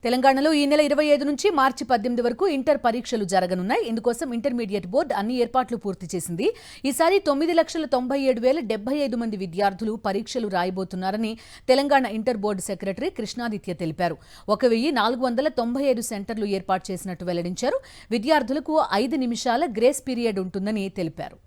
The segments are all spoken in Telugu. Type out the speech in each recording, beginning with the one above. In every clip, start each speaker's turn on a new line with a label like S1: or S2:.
S1: తెలంగాణలో ఈ నెల 25 నుంచి మార్చి 18 వరకు ఇంటర్ పరీక్షలు జరగనున్నాయి. ఇందుకోసం ఇంటర్మీడియట్ బోర్డు అన్ని ఏర్పాట్లు పూర్తి చేసింది. ఈసారి 9,97,075 మంది విద్యార్థులు పరీక్షలు రాయబోతున్నారని Telangana inter board secretary Krishnaditya తెలిపారు. 1,495 సెంటర్లు ఏర్పాటు చేసినట్టు వెల్లడించారు. విద్యార్థులకు 5 నిమిషాల గ్రేస్ పీరియడ్ ఉంటుందని తెలిపారు.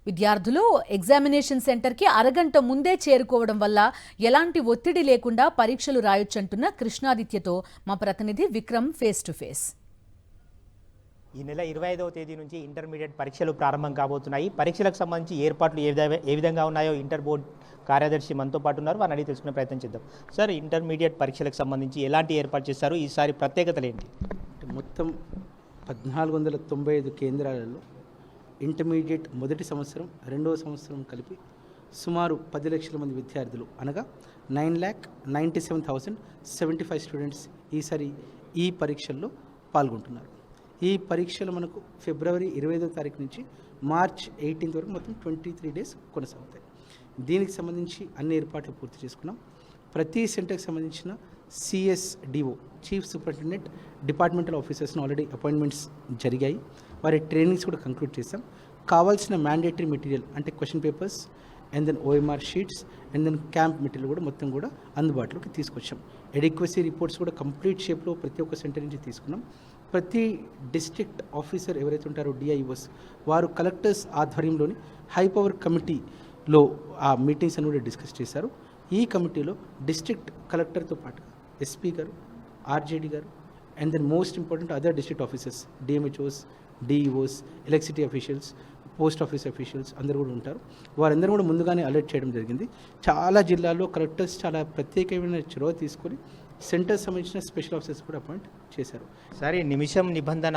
S1: విద్యార్థులు ఎగ్జామినేషన్ సెంటర్కి అరగంట ముందే చేరుకోవడం వల్ల ఎలాంటి ఒత్తిడి లేకుండా పరీక్షలు రాయొచ్చంటున్న కృష్ణాదిత్యతో మా ప్రతినిధి విక్రమ్ ఫేస్ టు ఫేస్.
S2: ఈ నెల 25వ తేదీ నుంచి ఇంటర్మీడియట్ పరీక్షలు ప్రారంభం కాబోతున్నాయి. పరీక్షలకు సంబంధించి ఏర్పాట్లు ఏ విధంగా ఉన్నాయో ఇంటర్ బోర్డు కార్యదర్శి మనతో పాటు ఉన్నారు. వారిని అడిగి తెలుసుకునే ప్రయత్నం చేద్దాం. సార్, ఇంటర్మీడియట్ పరీక్షలకు సంబంధించి ఎలాంటి ఏర్పాటు చేశారు? ఈసారి ప్రత్యేకతలు ఏంటి?
S3: మొత్తం 1495 కేంద్రాలలో ఇంటర్మీడియట్ మొదటి సంవత్సరం రెండవ సంవత్సరం కలిపి సుమారు 10 లక్షల మంది విద్యార్థులు అనగా 9,97,075 స్టూడెంట్స్ ఈసారి ఈ పరీక్షల్లో పాల్గొంటున్నారు. ఈ పరీక్షలు మనకు ఫిబ్రవరి 25వ తారీఖు నుంచి మార్చ్ 18th వరకు మొత్తం 23 డేస్ కొనసాగుతాయి. దీనికి సంబంధించి అన్ని ఏర్పాట్లు పూర్తి చేసుకున్నాం. ప్రతి సెంటర్కి సంబంధించిన CSDO చీఫ్ సూపరింటెండెంట్ డిపార్ట్మెంటల్ ఆఫీసర్స్ని ఆల్రెడీ అపాయింట్మెంట్స్ జరిగాయి. వారి ట్రైనింగ్స్ కూడా కంక్లూడ్ చేసాం. కావాల్సిన మ్యాండేటరీ మెటీరియల్ అంటే question papers and then OMR sheets and then camp material కూడా మొత్తం కూడా అందుబాటులోకి తీసుకొచ్చాం. ఎడిక్వసీ రిపోర్ట్స్ కూడా కంప్లీట్ షేప్లో ప్రతి ఒక్క సెంటర్ నుంచి తీసుకున్నాం. ప్రతి డిస్ట్రిక్ట్ ఆఫీసర్ ఎవరైతే ఉంటారో DIOs వారు కలెక్టర్స్ ఆధ్వర్యంలోని హై పవర్ కమిటీలో ఆ మీటింగ్స్ అని కూడా డిస్కస్ చేశారు. ఈ కమిటీలో డిస్ట్రిక్ట్ కలెక్టర్తో పాటు SP గారు, RJD గారు and then most important other district officers DMHOs, DEOs, electricity officials, post office officials అందరూ కూడా ఉంటారు. వారందరూ కూడా ముందుగానే అలర్ట్ చేయడం జరిగింది. చాలా జిల్లాల్లో కలెక్టర్స్ చాలా ప్రత్యేకమైన చొరవ తీసుకొని సెంటర్ సంబంధించిన స్పెషల్ ఆఫీసర్స్ కూడా అపాయింట్ చేశారు.
S2: సరే, నిమిషం నిబంధన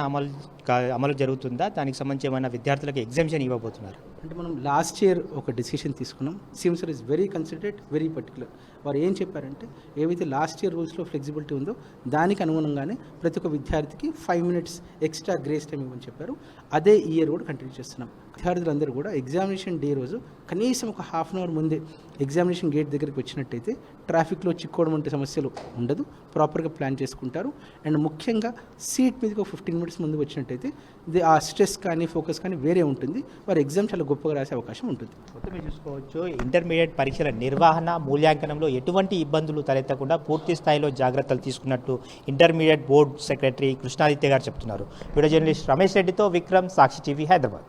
S2: అమలు జరుగుతుందా? దానికి సంబంధించి ఏమైనా విద్యార్థులకు ఎగ్జామ్షన్ ఇవ్వబోతున్నారు?
S3: అంటే మనం లాస్ట్ ఇయర్ ఒక డెసిషన్ తీసుకున్నాం. CM sir is very considerate, very particular. వారు ఏం చెప్పారంటే ఏవైతే లాస్ట్ ఇయర్ రూల్స్లో ఫ్లెక్సిబిలిటీ ఉందో దానికి అనుగుణంగానే ప్రతి ఒక్క విద్యార్థికి 5 minutes ఎక్స్ట్రా గ్రేస్ టైం ఇవ్వని చెప్పారు. అదే ఈ ఇయర్ కూడా కంటిన్యూ చేస్తున్నాం. విద్యార్థులందరూ కూడా ఎగ్జామినేషన్ డే రోజు కనీసం ఒక ½ hour ముందే ఎగ్జామినేషన్ గేట్ దగ్గరికి వచ్చినట్టయితే ట్రాఫిక్లో చిక్కోవడం వంటి సమస్యలు ఉండదు, ప్రాపర్గా ప్లాన్ చేసుకుంటారు. అండ్ ముఖ్యంగా సీట్ మీదకి ఒక 15 minutes ముందు వచ్చినట్టయితే ఆ స్ట్రెస్ కానీ ఫోకస్ కానీ వేరే ఉంటుంది. వారి ఎగ్జామ్ చాలా గొప్పగా రాసే అవకాశం ఉంటుంది.
S2: మొత్తం మీరు చూసుకోవచ్చు, ఇంటర్మీడియట్ పరీక్షల నిర్వహణ మూల్యాంకనంలో ఎటువంటి ఇబ్బందులు తలెత్తకుండా పూర్తి స్థాయిలో జాగ్రత్తలు తీసుకున్నట్టు ఇంటర్మీడియట్ బోర్డు సెక్రటరీ కృష్ణాదిత్య గారు చెప్తున్నారు. వీడియో జర్నలిస్ట్ రమేష్ రెడ్డితో విక్రమ్, సాక్షి టీవీ, హైదరాబాద్.